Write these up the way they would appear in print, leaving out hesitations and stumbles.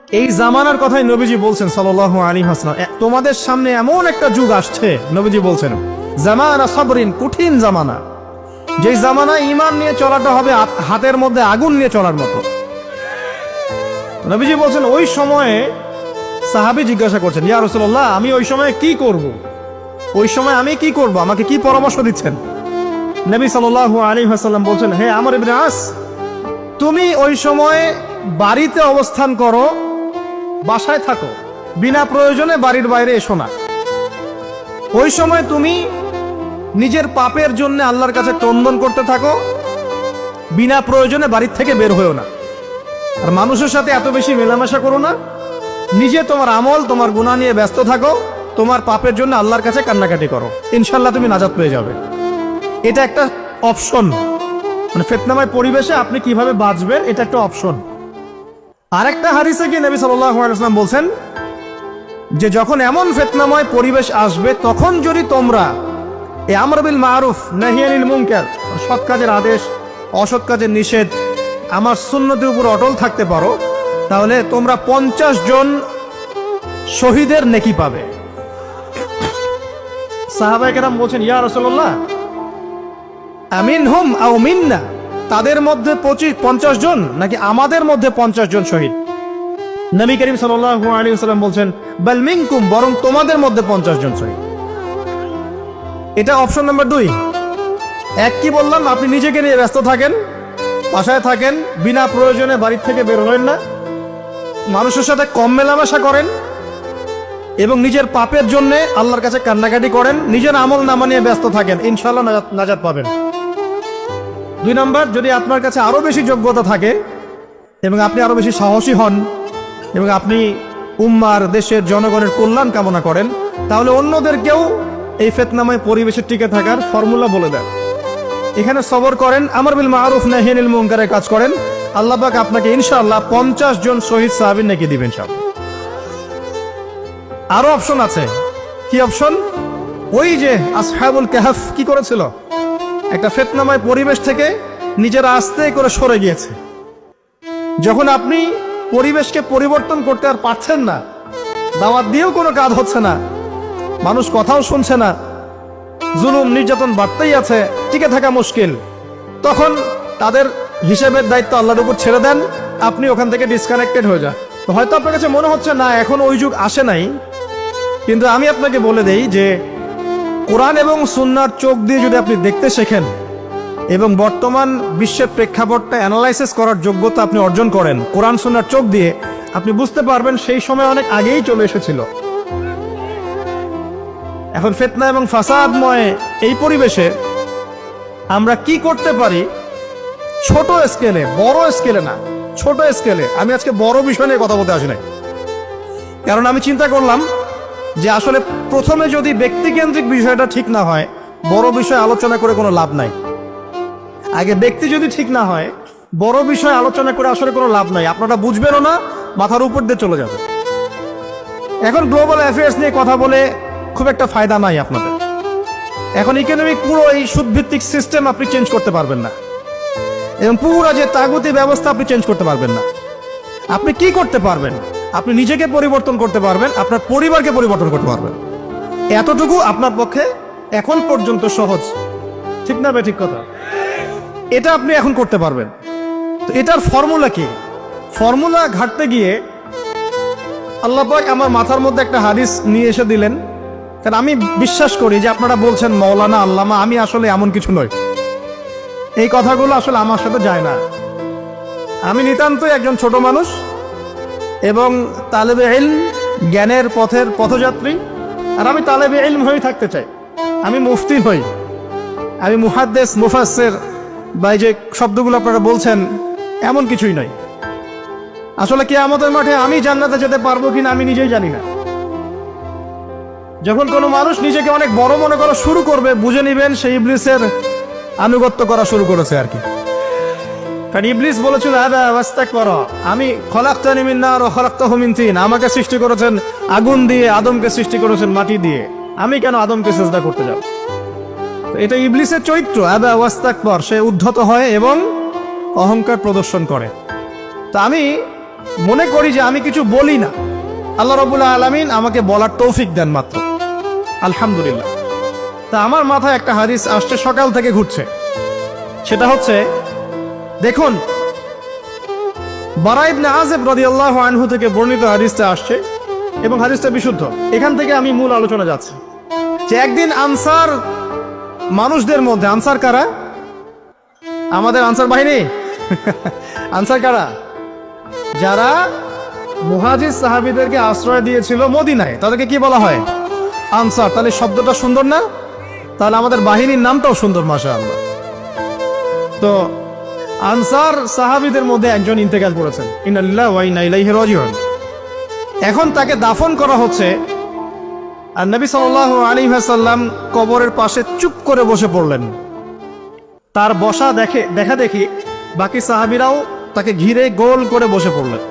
এই জামানার কথাই নবীজি বলছেন সাল্লাল্লাহু আলাইহি ওয়াসাল্লাম, তোমাদের সামনে এমন একটা যুগ আসছে, নবীজি বলছেন জামানা সাবরিন, কঠিন জামানা, যে জামানা ঈমান নিয়ে চলাটা হবে হাতের মধ্যে আগুন নিয়ে চলার মতো। নবীজি বলছেন ওই সময়ে সাহাবী জিজ্ঞাসা করছেন, ইয়া রাসূলুল্লাহ, আমি ওই সময়ে কি করব? ওই সময় আমি কি করব, আমাকে কি পরামর্শ দিচ্ছেন? নবী সাল্লাল্লাহু আলাইহি ওয়াসাল্লাম বলছেন, হে আমর ইবনে আস, তুমি ওই সময় বাড়িতে অবস্থান করো, বাসায় থাকো, বিনা প্রয়োজনে বাড়ির বাইরে এসো না। ওই সময় তুমি নিজের পাপের জন্য আল্লাহর কাছে ক্রন্দন করতে থাকো, বিনা প্রয়োজনে বাড়ির থেকে বের হয়েও না। আর মানুষের সাথে এত বেশি মেলামেশা করো না, নিজে তোমার আমল, তোমার গুনাহ নিয়ে ব্যস্ত থাকো, তোমার পাপের জন্য আল্লাহর কাছে কান্নাকাটি করো, ইনশাল্লাহ তুমি নাজাত পেয়ে যাবে। এটা একটা অপশন, মানে ফিতনাময় পরিবেশে আপনি কিভাবে বাঁচবেন, এটা একটা অপশন। আরেকটা হাদিসে কি নবী সাল্লাল্লাহু আলাইহি ওয়াসাল্লাম বলছেন যে যখন এমন ফিতনাময় পরিবেশ আসবে, তখন যদি তোমরা এই আমর বিল মারুফ নাহি আনিল মুনকার, সৎ কাজের আদেশ, অসৎ কাজের নিষেধ, আমার সুন্নতের উপর অটল থাকতে পারো, তাহলে তোমরা 50 জন শহীদের নেকি পাবে। সাহাবায়ে কেরাম বলছেন, ইয়া রাসূলুল্লাহ, আমিনহুম আও মিন্না, তাদের মধ্যে 50 জন নাকি আমাদের মধ্যে 50 জন শহীদ? নবী করিম সাল্লাল্লাহু আলাইহি ওয়াসাল্লাম বলছেন, বাল মিনকুম, বরং তোমাদের মধ্যে 50 জন শহীদ। এটা অপশন নাম্বার 2। এক কি বললাম, আপনি নিজেকে নিয়ে ব্যস্ত থাকেন, বাসায় থাকেন, বিনা প্রয়োজনে বাড়ির থেকে বের হবেন না, মানুষের সাথে কম মেলামেশা করেন এবং নিজের পাপের জন্য আল্লাহর কাছে কান্নাকাটি করেন, নিজের আমল নামা নিয়ে ব্যস্ত থাকেন, ইনশাআল্লাহ নাজাত পাবেন। 2 নাম্বার, যদি আপনার কাছে আরো বেশি যোগ্যতা থাকে এবং আপনি আরো বেশি সাহসী হন এবং আপনি উম্মার, দেশের জনগণের কল্যাণ কামনা করেন, তাহলে অন্যদেরকেও এই ফিতনাময় পরিবেশে টিকে থাকার ফর্মুলা বলে দেন। এখানে সবর করেন, আমর বিল মারুফ নাহি আনিল মুনকারের কাজ করেন, আল্লাহ পাক আপনাকে ইনশাআল্লাহ 50 জন শহীদ সাহাবীর নেকি দিবেন সব। আরো অপশন আছে। কি অপশন? ওই যে আসহাবুল কাহফ কি করেছিল, একটা ফিতনাময় পরিবেশ থেকে নিজেরা আস্তে করে সরে গিয়েছে। যখন আপনি পরিবেশকে পরিবর্তন করতে আর পারছেন না, দাওয়াত দিয়েও কোনো কাজ হচ্ছে না, মানুষ কথাও শুনছে না, জুলুম নির্যাতন বাড়তেই আছে, টিকে থাকা মুশকিল, তখন তাদের হিসেবের দায়িত্ব আল্লাহর উপর ছেড়ে দেন, আপনি ওখান থেকে ডিসকানেক্টেড হয়ে যান। হয়তো আপনার কাছে মনে হচ্ছে না এখন ওই যুগ আসে নাই, কিন্তু আমি আপনাকে বলে দেই যে কোরআন এবং সুন্নাহর চোখ দিয়ে যদি আপনি দেখতে শেখেন এবং বর্তমান বিশ্বের প্রেক্ষাপটটা অ্যানালাইসিস করার যোগ্যতা আপনি অর্জন করেন কোরআন সুন্নাহর চোখ দিয়ে, আপনি বুঝতে পারবেন সেই সময় অনেক আগেই চলে এসেছিল। এখন ফিতনা এবং ফাসাদময় এই পরিবেশে আমরা কি করতে পারি, ছোট স্কেলে, বড় স্কেলে না, ছোট স্কেলে। আমি আজকে বড় বিষয় নিয়ে কথা বলতে আসি নাই, কারণ আমি চিন্তা করলাম যে আসলে প্রথমে যদি ব্যক্তিকেন্দ্রিক বিষয়টা ঠিক না হয়, বড় বিষয় আলোচনা করে কোনো লাভ নাই। আগে ব্যক্তি যদি ঠিক না হয়, বড় বিষয় আলোচনা করে আসলে কোনো লাভ নাই, আপনারা বুঝবেনও না, মাথার উপর দিয়ে চলে যাবে। এখন গ্লোবাল অ্যাফেয়ার্স নিয়ে কথা বলে খুব একটা ফায়দা নাই আপনাদের। এখন ইকোনমিক পুরো এই সুদভিত্তিক সিস্টেম আপনি চেঞ্জ করতে পারবেন না, এবং পুরো যে তাগুতি ব্যবস্থা আপনি চেঞ্জ করতে পারবেন না। আপনি কি করতে পারবেন? আপনি নিজেকে পরিবর্তন করতে পারবেন, আপনার পরিবারকে পরিবর্তন করতে পারবেন। এতটুকু আপনার পক্ষে এখন পর্যন্ত সহজ, ঠিক না? ঠিক কথা। এটা আপনি এখন করতে পারবেন। তো এটার ফর্মুলা কি? ফর্মুলা ঘাটতে গিয়ে আল্লাহ পাক আমার মাথার মধ্যে একটা হাদিস নিয়ে এসে দিলেন, কারণ আমি বিশ্বাস করি যে আপনারা বলছেন মাওলানা, আল্লামা, আমি আসলে এমন কিছু নই, এই কথাগুলো আসলে আমার সাথে যায় না। আমি নিতান্তই একজন ছোট মানুষ এবং তালেবে ইলম, জ্ঞানের পথের পথযাত্রী। আর আমি তালেবে ইলম হয়ে থাকতে চাই, আমি মুফতি হই, আমি মুহাদ্দিস, মুফাসসির বা এই যে শব্দগুলো আপনারা বলছেন, এমন কিছুই নয়। আসলে কিয়ামতের মাঠে আমি জান্নাতে যেতে পারবো কিনা আমি নিজেই জানি না। যখন কোনো মানুষ নিজেকে অনেক বড় মনে করা শুরু করবে, বুঝে নিবেন সে ইবলিসের আনুগত্য করা শুরু করেছে আর কি। কারণ ইবলিস বলেছিল, আবা ওয়াস্তাকবার, আমি খলাকতানি মিন নার ওয়া খলাকতাহু মিন তিন, আমাকে সৃষ্টি করেছেন আগুন দিয়ে, আদমকে সৃষ্টি করেছেন মাটি দিয়ে, আমি কেন আদমকে সিজদা করতে যাব? তো এটা ইবলিসের চরিত্র, আবা ওয়াস্তাকবার, সে উদ্ধত হয় এবং অহংকার প্রদর্শন করে। তো আমি মনে করি যে আমি কিছু বলি না, আল্লাহ রাব্বুল আলামিন আমাকে বলার তৌফিক দেন মাত্র, আলহামদুলিল্লাহ। তা আমার মাথায় একটা হাদিস আসছে, সকাল থেকে ঘুরছে। সেটা হচ্ছে, দেখুন, বারা ইবনে আযিব রাদিয়াল্লাহু আনহু থেকে বর্ণিত হাদিসটা আসছে এবং হাদিসটা বিশুদ্ধ। এখান থেকে আমি মূল আলোচনা যাচ্ছি যে একদিন আনসার মানুষদের মধ্যে, আনসার কারা? আমাদের আনসার বাহিনী। আনসার কারা? যারা মুহাজির সাহাবীদেরকে আশ্রয় দিয়েছিল মদিনায়, তাদেরকে কি বলা হয়? আনসার। তাহলে শব্দটা সুন্দর না? তাহলে আমাদের বাহিনীর নামটাও সুন্দর, মাশাআল্লাহ। তো আনসার সাহাবীদের মধ্যে একজন ইন্তেকাল করেছেন, ইন্না লিল্লাহি ওয়া ইন্না ইলাইহি রাজিউন। এখন তাকে দাফন করা হচ্ছে, আর নবী সাল্লাল্লাহু আলাইহি ওয়াসাল্লাম কবরের পাশে চুপ করে বসে পড়লেন। তার বসা দেখা দেখি বাকি সাহাবীরাও তাকে ঘিরে গোল করে বসে পড়লেন।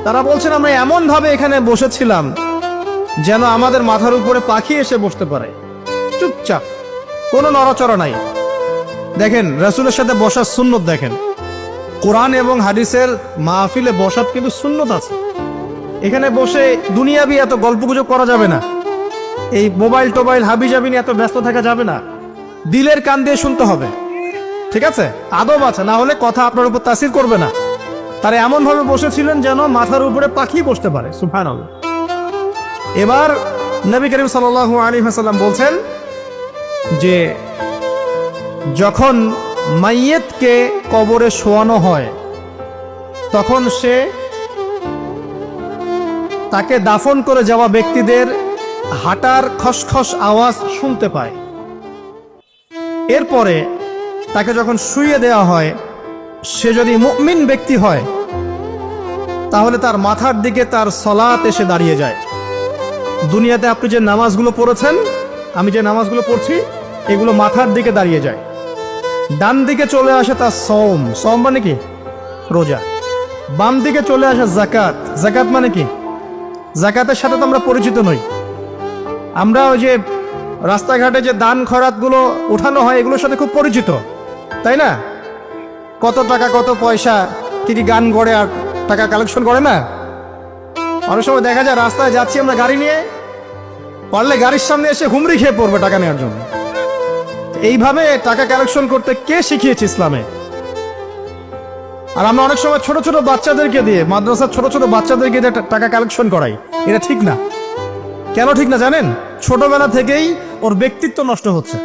তারা বলছেন, আমরা এমন ভাবে এখানে বসেছিলাম যেন আমাদের মাথার উপরে পাখি এসে বসতে পারে, চুপচাপ, কোনো নড়াচড়া নাই। দেখেন, রাসূলের সাথে বসার সুন্নত দেখেন। কোরআন এবং হাদিসের মাহফিলে বসার কিন্তু সুন্নত আছে। এখানে বসে দুনিয়াবি এত গল্পগুজব করা যাবে না, এই মোবাইল টোবাইল হাবিজাবি নিয়ে এত ব্যস্ত থাকা যাবে না, দিলের কান দিয়ে শুনতে হবে, ঠিক আছে? আদব আছে, না হলে কথা আপনার উপর তাসির করবে না। তারা এমন ভাবে বসেছিলেন যেন মাথার উপরে পাখি বসতে পারে, সুবহানাল্লাহ। এবার নবী করিম সাল্লাল্লাহু আলাইহি ওয়াসাল্লাম বলছেন যে যখন মাইয়েতকে কবরে শোয়ানো হয় তখন সে তাকে দাফন করে যাওয়া ব্যক্তিদের হাঁটার খসখস আওয়াজ শুনতে পায়। এরপরে তাকে যখন শুইয়ে দেওয়া হয়, সে যদি মুমিন ব্যক্তি হয় তাহলে তার মাথার দিকে তার সলাত এসে দাঁড়িয়ে যায়। দুনিয়াতে আপনি যে নামাজগুলো পড়েছেন, আমি যে নামাজগুলো পড়ছি, এগুলো মাথার দিকে দাঁড়িয়ে যায়। ডান দিকে চলে আসে তার সওম, সওম মানে কি? রোজা। বাম দিকে চলে আসে যাকাত, যাকাত মানে কি? যাকাতের সাথে তো আমরা পরিচিত নই। আমরা ওই যে রাস্তাঘাটে যে দান খয়রাতগুলো উঠানো হয়, এগুলোর সাথে খুব পরিচিত, তাই না? কত টাকা, কত পয়সা, কি কি গান গড়ে আর টাকা কালেকশন করে না? অনেক সময় দেখা যায় রাস্তায় যাচ্ছি আমরা গাড়ি নিয়ে, পারলে গাড়ির সামনে এসে হুমড়ি খেয়ে পড়বে টাকা নেওয়ার জন্য। এইভাবে টাকা কালেকশন করতে কে শিখিয়েছে ইসলামে? আর আমরা অনেক সময় ছোট ছোট বাচ্চাদেরকে দিয়ে, মাদ্রাসার ছোট ছোট বাচ্চাদেরকে দিয়ে টাকা কালেকশন করাই। এটা ঠিক না। কেন ঠিক না জানেন? ছোটবেলা থেকেই ওর ব্যক্তিত্ব নষ্ট হচ্ছে।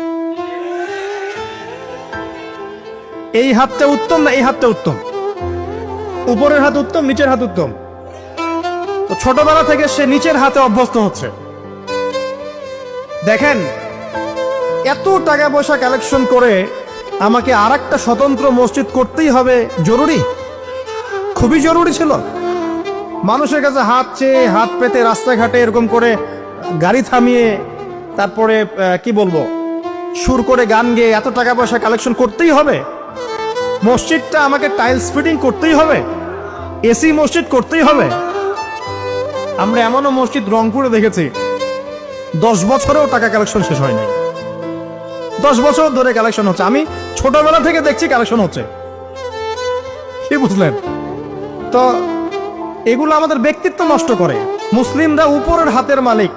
এই হাতটা উত্তম না এই হাতটা উত্তম? উপরের হাত উত্তম, নিচের হাত উত্তম? তো ছোটবেলা থেকে সে নিচের হাতে অভ্যস্ত হচ্ছে। দেখেন, এত টাকা পয়সা কালেকশন করে আমাকে আর একটা স্বতন্ত্র মসজিদ করতেই হবে জরুরি? খুবই জরুরি ছিল। মানুষের কাছে হাত চেয়ে, হাত পেতে, রাস্তাঘাটে এরকম করে গাড়ি থামিয়ে, তারপরে কি বলবো, সুর করে গান গেয়ে এত টাকা পয়সা কালেকশন করতেই হবে? মসজিদটা আমাকে টাইলস ফিটিং করতেই হবে? এসি মসজিদ করতেই হবে? আমরা এমনও মসজিদ রংপুরে দেখেছি 10 বছরেও টাকা কালেকশন শেষ হয় নাই। 10 বছর ধরে কালেকশন হচ্ছে। আমি ছোটবেলা থেকে দেখছি কালেকশন হচ্ছে। কি বুঝলেন? তো এগুলো আমাদের ব্যক্তিত্ব নষ্ট করে। মুসলিমরা উপরের হাতের মালিক।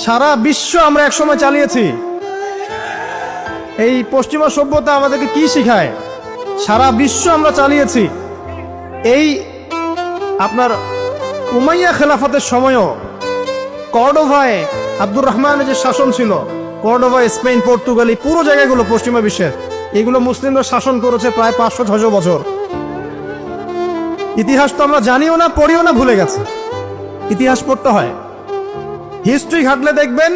সারা বিশ্ব আমরা একসময় চালিয়েছি। এই পশ্চিমা সভ্যতা আমাদেরকে কি শিখায়? সারা বিশ্ব আমরা চালিয়েছি। এই আপনার উমাইয়া খেলাফতের সময়ও কর্ডোভায় আব্দুর রহমানের যে শাসন ছিল, কর্ডোভা, স্পেন, পর্তুগাল, এই পুরো জায়গাগুলো পশ্চিমা বিশ্বের, এগুলো মুসলিমরা শাসন করেছে প্রায় 500-600 বছর। ইতিহাস তো আমরা জানিও না, পড়িও না, ভুলে গেছে। ইতিহাস পড়তে হয়। হিস্ট্রি ঘাটলে দেখবেন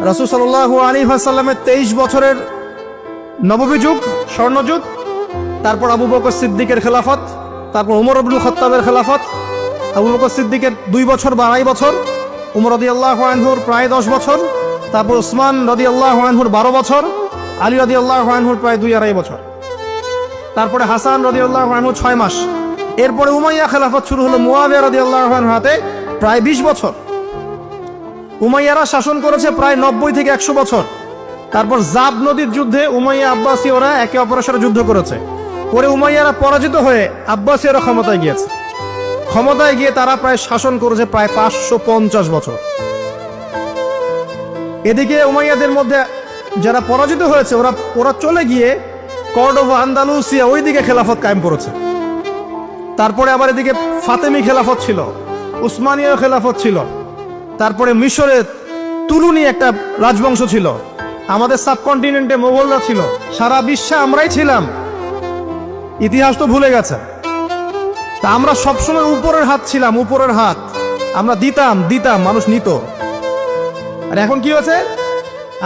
রাসূল সাল্লাল্লাহু আলাইহি ওয়াসাল্লামের 23 বছরের নববী যুগ, স্বর্ণযুগ, তারপর আবু বকর সিদ্দিকের খেলাফত, তারপর উমর ইবনুল খাত্তাবের খেলাফত। আবু বকর সিদ্দিকের 2 বছর বা 2.5 বছর, উমর রাদিয়াল্লাহু আনহুর প্রায় 10 বছর, তারপর উসমান রাদিয়াল্লাহু আনহুর 12 বছর, আলী রাদিয়াল্লাহু আনহুর প্রায় 2-2.5 বছর, তারপরে হাসান রাদিয়াল্লাহু আনহু 6 মাস। এরপরে উমাইয়া খেলাফত শুরু হলো মুয়াবিয়া রাদিয়াল্লাহু আনহুর হাতে, প্রায় 20 বছর। উমাইয়ারা শাসন করেছে প্রায় 90 থেকে 100 বছর। তারপর জাব নদীর যুদ্ধে উমাইয়া আব্বাসী ওরা একে অপরের সাথে যুদ্ধ করেছে। পরে উমাইয়ারা পরাজিত হয়ে আব্বাসীয়রা ক্ষমতায় গিয়েছে। ক্ষমতায় গিয়ে তারা প্রায় শাসন করেছে প্রায় 550 বছর। এদিকে উমাইয়াদের মধ্যে যারা পরাজিত হয়েছে ওরা চলে গিয়ে কর্ডোভা, আন্দালুসিয়া ওইদিকে খেলাফত কায়েম করেছে। তারপরে আবার এদিকে ফাতেমি খেলাফত ছিল, উসমানীয় খেলাফত ছিল, তারপরে মিশরে তুলুনি একটা রাজবংশ ছিল, আমাদের সাবকন্টিনেন্টে মোগলরা ছিল, সারা বিশ্বে আমরাই ছিলাম। ইতিহাস তো ভুলে গেছে। তা আমরা সবসময় উপরের হাত ছিলাম, উপরের হাত আমরা দিতাম, মানুষ নিত। আর এখন কি হয়েছে?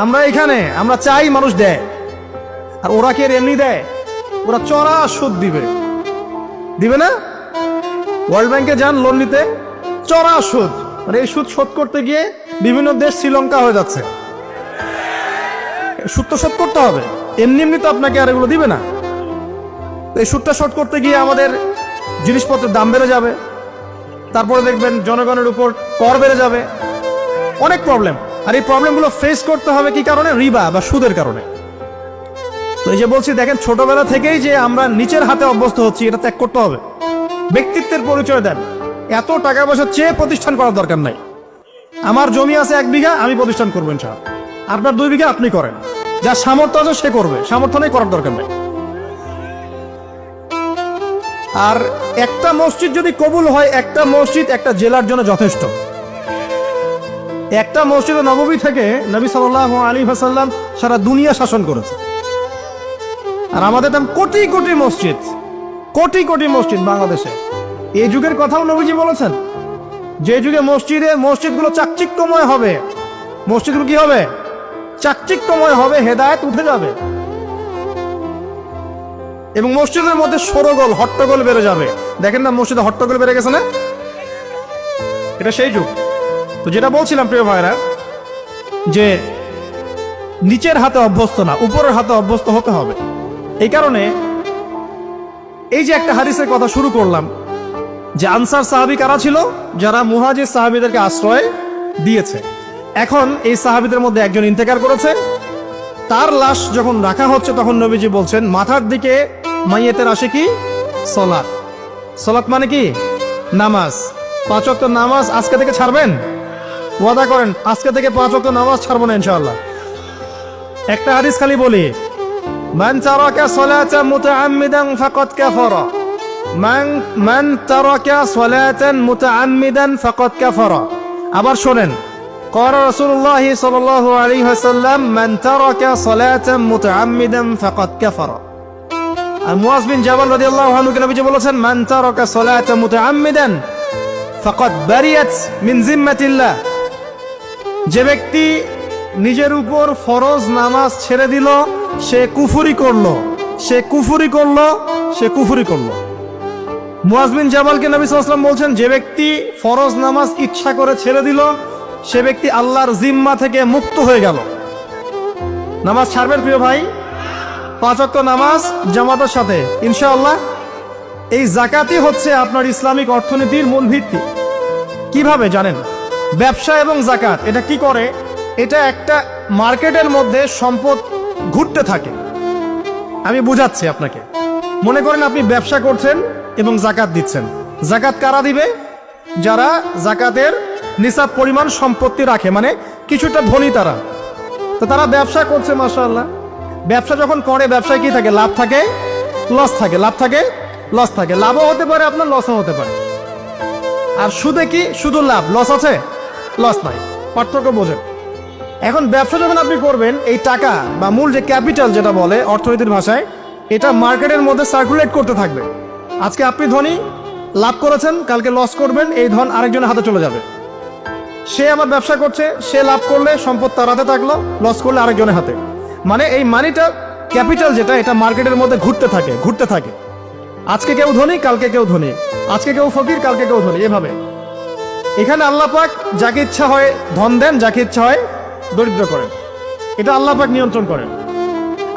আমরা এখানে আমরা চাই, মানুষ দেয়। আর ওরা কি এমনি দেয়? ওরা চড়া সুদ দিবে না? ওয়ার্ল্ড ব্যাংকে যান লোন নিতে, চড়া সুদ। আর এই সুদ শোধ করতে গিয়ে বিভিন্ন দেশ শ্রীলঙ্কা হয়ে যাচ্ছে। সুদ তো শোধ করতে হবে, এমনি তো আপনাকে আর এগুলো দিবে না। এই সুদটা শোধ করতে গিয়ে আমাদের জিনিসপত্রের দাম বেড়ে যাবে, তারপরে দেখবেন জনগণের উপর কর বেড়ে যাবে, অনেক প্রবলেম। আর এই প্রবলেমগুলো ফেস করতে হবে কি কারণে? রিবা বা সুদের কারণে। তো এই যে বলছি, দেখেন ছোটবেলা থেকেই যে আমরা নিচের হাতে অভ্যস্ত হচ্ছি, এটা ত্যাগ করতে হবে। ব্যক্তিত্বের পরিচয় দেন। এত টাকা পয়সা চেয়ে প্রতিষ্ঠান করার দরকার নাই। আমার জমি আছে 1 বিঘা, আমি প্রতিষ্ঠান করবো ইনশাআল্লাহ। আপনার 2 বিঘা আপনি করেন, যার সামর্থ্য আছে সে করবে, সামর্থ্য নেই করার দরকার নাই। আর একটা মসজিদ যদি কবুল হয়, একটা মসজিদ একটা জেলার জন্য যথেষ্ট। একটা মসজিদে নববী থেকে নবী সাল্লাল্লাহু আলাইহি ওয়াসাল্লাম সারা দুনিয়া শাসন করেছে। আর আমাদের তেমন কোটি কোটি মসজিদ বাংলাদেশে। এই যুগের কথাও নবীজি বলেছেন, যে যুগে মসজিদগুলো চাকচিক্যময় হবে, মসজিদগুলো কি হবে? চাকচিক্যময় হবে, হেদায়েত উঠে যাবে, এবং মসজিদের মধ্যে শোরগোল হট্টগোল বেড়ে যাবে। দেখেন না মসজিদে হট্টগোল বেড়ে গেছে না? এটা সেই যুগ। তো যেটা বলছিলাম প্রিয় ভাইরা, যে নিচের হাতে অভ্যস্ত না, উপরের হাতে অভ্যস্ত হতে হবে। এই কারণে এই যে একটা হাদিসের কথা শুরু করলাম, যে আনসার সাহাবী কারা ছিল? যারা মুহাজির সাহাবীদেরকে আশ্রয় দিয়েছে। এখন এই সাহাবীদের মধ্যে একজন ইন্তেকার করেছে। তার লাশ যখন রাখা হচ্ছে, তখন নবীজি বলছেন, মাথার দিকে মাইয়েতের আসে কি? সলাত। সলাত মানে কি? নামাজ। 5 ওয়াক্ত নামাজ আজকে থেকে ছাড়বেন? ওয়াদা করেন আজকে থেকে 5 ওয়াক্ত নামাজ ছাড়বো না ইনশাআল্লাহ। একটা হাদিস খালি বলি, মান তারাকা সালাতান মুতাআম্মিদান ফাকাদ কাফারা, মান তারাকা সালাতান মুতাআম্মিদান ফাকাদ কাফারা। আবার শোনেন, قال رسول الله صلى الله عليه وسلم من ترك صلاة متعمدا فقد كفر। আর মুয়াজ বিন জাবাল রাদিয়াল্লাহু আনহু কে নবীজি বলেছেন, মান তারাকা সালাতা মুতাআম্মিদান ফাকাদ বারিয়াত মিন জিম্মাতিল্লাহ। যে ব্যক্তি নিজের উপর ফরজ নামাজ ছেড়ে দিল, সে কুফরি করলো। মুয়াজ বিন জাবালকে নবী সাল্লাল্লাহু আলাইহি ওয়াসাল্লাম বলছেন, যে ব্যক্তি ফরজ নামাজ ইচ্ছা করে ছেড়ে দিল, সে ব্যক্তি আল্লাহর জিম্মা থেকে মুক্ত হয়ে গেল। নামাজ ছাড়বেন প্রিয় ভাই? 5 ওয়াক্ত নামাজ জামাতের সাথে ইনশাআল্লাহ। এই যাকাতই হচ্ছে আপনার ইসলামিক অর্থনীতির মূল ভিত্তি। কিভাবে জানেন? ব্যবসা এবং যাকাত এটা কি করে? এটা একটা মার্কেটের মধ্যে সম্পদ ঘুরতে থাকে। আমি বুঝাচ্ছি আপনাকে। মনে করেন আপনি ব্যবসা করছেন এবং যাকাত দিচ্ছেন। যাকাত কারা দিবে? যারা যাকাতের নিসাব পরিমাণ সম্পত্তি রাখে, মানে কিছুটা ধনী তারা। তো তারা ব্যবসা করছে, মাশাআল্লাহ। ব্যবসা যখন করে, ব্যবসায় কি থাকে? লাভ থাকে, লস থাকে, লাভ থাকে, লস থাকে। লাভও হতে পারে আপনার, লসও হতে পারে। আর সুদে কি? শুধু লাভ, লস আছে, লস নাই। পার্থক্য বোঝেন। এখন ব্যবসা যখন আপনি করবেন, এই টাকা বা মূল যে ক্যাপিটাল যেটা বলে অর্থনীতির ভাষায়, এটা মার্কেটের মধ্যে সার্কুলেট করতে থাকবে। আজকে আপনি ধনী, লাভ করেছেন, কালকে লস করবেন, এই ধন আরেকজনের হাতে চলে যাবে। সে আবার ব্যবসা করছে, সে লাভ করলে সম্পদ তার হাতে থাকলো, লস করলে আরেকজনের হাতে। মানে এই মানিটা, ক্যাপিটাল যেটা, এটা মার্কেটের মধ্যে ঘুরতে থাকে। আজকে কেউ ধনী, কালকে কেউ ধনী, আজকে কেউ ফকির, কালকে কেউ ধনী, এভাবে। এখানে আল্লাহ পাক যাকে ইচ্ছা হয় ধন দেন, যাকে ইচ্ছা হয় দরিদ্র করেন। এটা আল্লাহ পাক নিয়ন্ত্রণ করেন।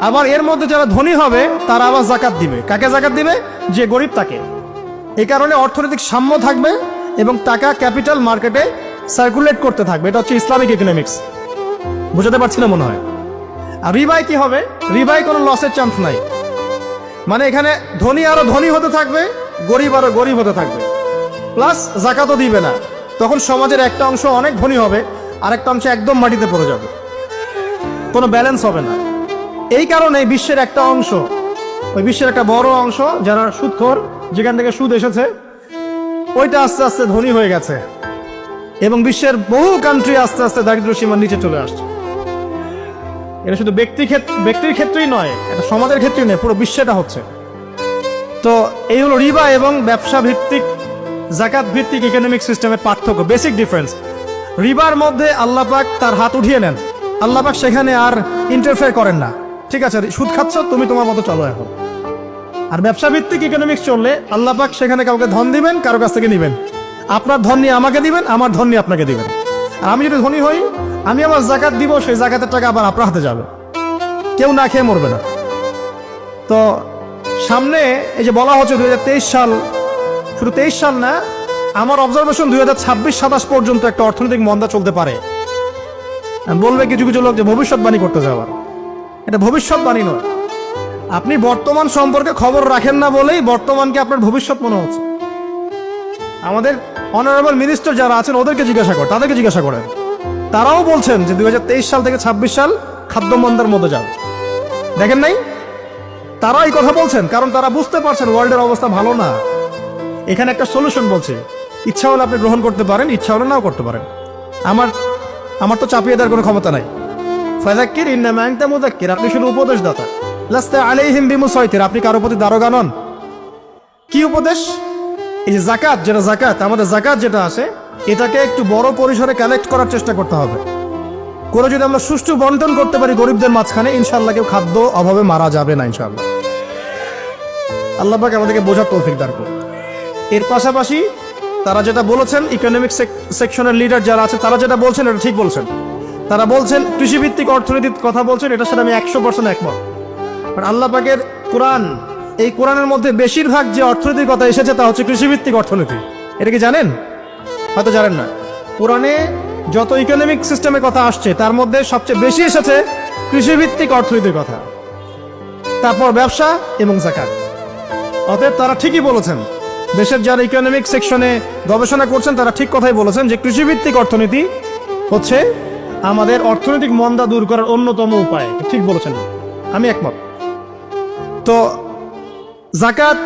আবার এর মধ্যে যারা ধনী হবে তারা আবার যাকাত দিবে। কাকে যাকাত দিবে? যে গরিব তাকে। এই কারণে অর্থনৈতিক সাম্য থাকবে এবং টাকা, ক্যাপিটাল মার্কেটে সার্কুলেট করতে থাকবে। এটা হচ্ছে ইসলামিক ইকোনমিক্স। বুঝাতে পারছি না মনে হয়। আর রিবায় কি হবে? রিবায় কোনো লসের চান্স নাই। মানে এখানে ধনী আরো ধনী হতে থাকবে, গরিব আরো গরিব হতে থাকবে, প্লাস জাকাতও দিবে না। তখন সমাজের একটা অংশ অনেক ধনী হবে, আরেকটা অংশ একদম মাটিতে পড়ে যাবে, কোনো ব্যালেন্স হবে না। এই কারণে বিশ্বের একটা অংশ, ওই বিশ্বের একটা বড় অংশ যারা সুদখোর, যেখান থেকে সুদ এসেছে, ওইটা আস্তে আস্তে ধনী হয়ে গেছে এবং বিশ্বের বহু কান্ট্রি আস্তে আস্তে দারিদ্র্য সীমার নিচে চলে আসছে। এটা শুধু ব্যক্তির ক্ষেত্রেই নয়, এটা সমাজের ক্ষেত্রেই নয়, পুরো বিশ্বটা হচ্ছে। তো এই হলো রিবা এবং ব্যবসা ভিত্তিক জাকাত ভিত্তিক ইকোনমিক সিস্টেমের পার্থক্য, বেসিক ডিফারেন্স। রিবার মধ্যে আল্লাহ পাক তার হাত উঠিয়ে নেন, আল্লাহ পাক সেখানে আর ইন্টারফেয়ার করেন না। ঠিক আছে, সুদ খাচ্ছ, তুমি তোমার মতো চলো এখন। আর ব্যবসা ভিত্তিক ইকোনমিক্স চললে আল্লাহ পাক সেখানে কাউকে ধন দিবেন, কারো কাছ থেকে নিবেন। আপনার ধন নিয়ে আমাকে দিবেন, আমার ধন নিয়ে আপনাকে দিবেন। আর আমি যদি ধনী হই, আমি আমার জাকাত দিব, সেই জাকাতের টাকা আবার আপনার হাতে যাবে, কেউ না খেয়ে মরবে না। তো সামনে এই যে বলা হচ্ছে 2023 সাল, শুধু 23 সাল না, আমার অবজারভেশন 2026-27 পর্যন্ত একটা অর্থনৈতিক মন্দা চলতে পারে। বলবে কিছু কিছু লোক যে ভবিষ্যৎবাণী করতে যাওয়ার, এটা ভবিষ্যৎবাণী নয়। আপনি বর্তমান সম্পর্কে খবর রাখেন না বলেই বর্তমানকে আপনার ভবিষ্যৎ মনে হচ্ছে। আমাদের অনারেবল মিনিস্টার যারা আছেন ওদেরকে জিজ্ঞাসা করেন, তাদেরকে জিজ্ঞাসা করেন, তারাও বলছেন যে 2023 সাল থেকে 26 সাল খাদ্য মন্দার মধ্যে যাবে। দেখেন নাই, তারা এই কথা বলছেন কারণ তারা বুঝতে পারছেন ওয়ার্ল্ডের অবস্থা ভালো না। এখানে একটা সলিউশন বলছে, ইচ্ছা হলে আপনি গ্রহণ করতে পারেন, ইচ্ছা হলে নাও করতে পারেন। আমার তো চাপিয়ে দেওয়ার কোনো ক্ষমতা নাই। ফাযাক্কির ইন্নামা আনতা মুযাক্কির, আপনি শুধু উপদেশদাতা। লাস্তা আলাইহিম বিমুসাইতির, আপনি কারো প্রতি দারোগা নন। কি উপদেশ? এই যে জাকাত, যেটা জাকাত, আমাদের জাকাত যেটা আছে, এটাকে একটু বড় পরিসরে কালেক্ট করার চেষ্টা করতে হবে। করে যদি আমরা সুষ্ঠু বন্টন করতে পারি গরিবদের মাঝখানে, ইনশাআল্লাহ কেউ খাদ্য অভাবে মারা যাবে না ইনশাআল্লাহ। আল্লাহ পাক আমাদেরকে বোঝার তৌফিক দান করুন। এর পাশাপাশি তারা যেটা বলেছেন, ইকোনমিক সেকশনের লিডার যারা আছে তারা যেটা বলছেন এটা ঠিক বলছেন। তারা বলছেন কৃষিভিত্তিক অর্থনীতির কথা বলছেন, এটার সাথে আমি 100% একমত। কারণ আল্লাহ পাকের কোরআন, এই কোরআনের মধ্যে বেশিরভাগ যে অর্থনীতির কথা এসেছে তা হচ্ছে কৃষিভিত্তিক অর্থনীতি। এটা কি জানেন? হয়তো জানেন না। কোরআনে যত ইকোনমিক সিস্টেমের কথা আসছে তার মধ্যে সবচেয়ে বেশি এসেছে কৃষিভিত্তিক অর্থনীতির কথা, তারপর ব্যবসা এবং জাকাত। অতএব তারা ঠিকই বলেছেন, দেশের যারা ইকোনমিক সেকশনে গবেষণা করছেন তারা ঠিক কথাই বলেছেন যে কৃষিভিত্তিক অর্থনীতি হচ্ছে আমাদের অর্থনৈতিক মন্দা দূর করার অন্যতম উপায়। ঠিক বলেছেন, আমি একমত। তো জাকাত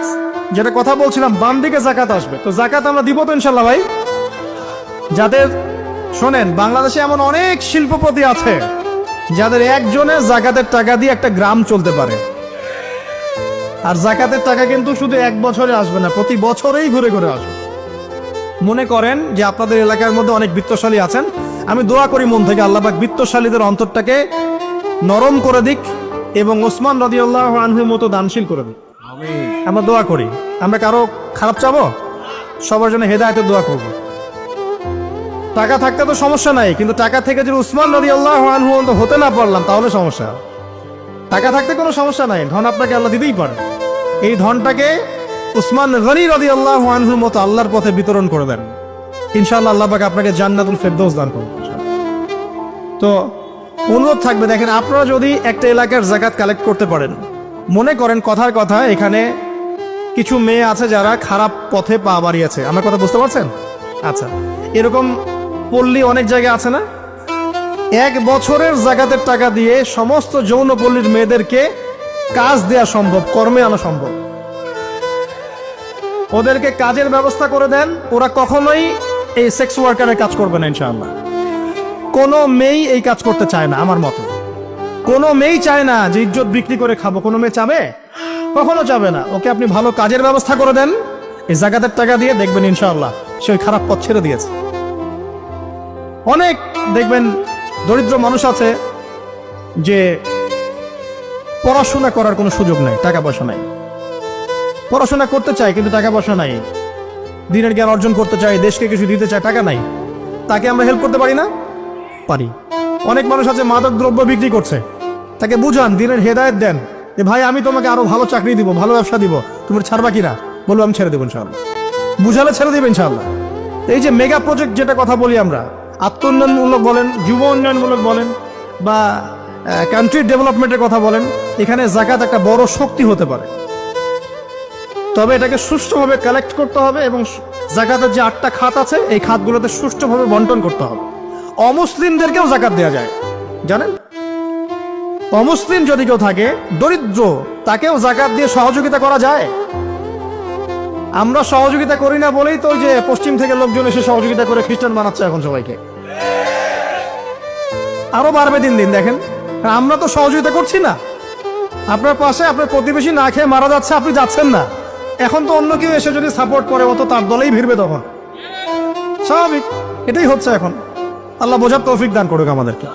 যেটা কথা বলছিলাম, বাম দিকে জাকাত আসবে, তো জাকাত আমরা দিব তো ইনশাল্লাহ ভাই। যাদের, শোনেন, বাংলাদেশে এমন অনেক শিল্পপতি আছে যাদের একজনের জাকাতের টাকা দিয়ে একটা গ্রাম চলতে পারে। আর জাকাতের টাকা কিন্তু শুধু এক বছরে আসবে না, প্রতি বছরেই ঘুরে ঘুরে আসবে। মনে করেন যে আপনাদের এলাকার মধ্যে অনেক বিত্তশালী আছেন, আমি দোয়া করি মন থেকে আল্লাহ পাক বিত্তশালীদের অন্তরটাকে নরম করে দিক এবং ওসমান রাদিয়াল্লাহু আনহুর মতো দানশীল করে দিক। আমরা দোয়া করি, আমরা কারো খারাপ চাবো, সবার জন্য হেদায়েতের দোয়া করব। টাকা থাকতে তো সমস্যা নাই, কিন্তু টাকা থেকে যদি উসমান রাদিয়াল্লাহু আনহু হতে না পারলাম তাহলে সমস্যা। টাকা থাকতে কোনো সমস্যা নাই, ধন আপনাকে আল্লাহ দিতেই পারে। এই ধনটাকে উসমান গনি রাদিয়াল্লাহু আনহুর মতো আল্লাহর পথে বিতরণ করে দেন, ইনশাআল্লাহ আল্লাহ পাক আপনাকে জান্নাতুল ফেরদৌস দান করবেন। তো অনুরোধ থাকবে, দেখেন, আপনারা যদি একটা এলাকার জাকাত কালেক্ট করতে পারেন, মনে করেন কথার কথা এখানে কিছু মেয়ে আছে যারা খারাপ পথে পা বাড়িয়েছে, আমার কথা বুঝতে পারছেন? আচ্ছা, এরকম পল্লী অনেক জায়গায় আছে না? এক বছরের জাকাতের টাকা দিয়ে সমস্ত যৌনপল্লীর মেয়েদেরকে কাজ দেয়া সম্ভব, কর্মে আনা সম্ভব। ওদেরকে কাজের ব্যবস্থা করে দেন, ওরা কখনোই এই সেক্স ওয়ার্কারের কাজ করবে না ইনশাআল্লাহ। কোনো মেয়েই এই কাজ করতে চায় না, আমার মতো। কোনো মেয়েই চায় না যে ইজ্জত বিক্রি করে খাবো, কোনো মেয়ে চাবে? কখনো চাবে না। ওকে আপনি ভালো কাজের ব্যবস্থা করে দেন এই জাকাতের টাকা দিয়ে, দেখবেন ইনশাআল্লাহ সে ওই খারাপ পথ ছেড়ে দিয়েছে। অনেক দেখবেন দরিদ্র মানুষ আছে যে পড়াশোনা করার কোনো সুযোগ নাই, টাকা পয়সা নাই, পড়াশোনা করতে চায় কিন্তু টাকা পয়সা নাই, দিনের জ্ঞান অর্জন করতে চায়, দেশকে কিছু দিতে চায়, টাকা নাই। তাকে আমরা হেল্প করতে পারি না? পারি। অনেক মানুষ আছে মাদক দ্রব্য বিক্রি করছে, তাকে বুঝান, দিনের হেদায়েত দেন যে ভাই আমি তোমাকে আরো ভালো চাকরি দিব, ভালো ব্যবসা দিব, তুমি ছাড়বা কিনা? বলবো আমি ছেড়ে দেবো ইনশাআল্লাহ। বুঝালে ছেড়ে দেবে ইনশাআল্লাহ। এই যে মেগা প্রজেক্ট যেটা কথা বলি আমরা, আত্ম উন্নয়নমূলক বলেন, যুব উন্নয়নমূলক বলেন, বা কান্ট্রি ডেভেলপমেন্টের কথা বলেন, এখানে জাকাত একটা বড় শক্তি হতে পারে। তবে এটাকে সুষ্ঠুভাবে কালেক্ট করতে হবে এবং জাকাতের যে 8টা খাত আছে এই খাতগুলোতে সুষ্ঠুভাবে বন্টন করতে হবে। অমুসলিমদেরকেও জাকাত দেওয়া যায়, জানেন? অমুসলিম যদি কেউ থাকে, দরিদ্র, তাকেও জাকাত দিয়ে সহযোগিতা করা যায়। আমরা সহযোগিতা করি না বলেই তো ওই যে পশ্চিম থেকে লোকজন এসে সহযোগিতা করে খ্রিস্টান বানাচ্ছে এখন সবাইকে। আরো বাড়বে দিন দিন, দেখেন। আমরা তো সহযোগিতা করছি না। আপনার পাশে আপনার প্রতিবেশী না খেয়ে মারা যাচ্ছে, আপনি যাচ্ছেন না। এখন তো অন্য কেউ এসে যদি সাপোর্ট করে, ও তো তার দলেই ভিড়বে তখন। স্বাভাবিক, এটাই হচ্ছে এখন। আল্লাহ বোঝার তৌফিক দান করুক আমাদেরকে।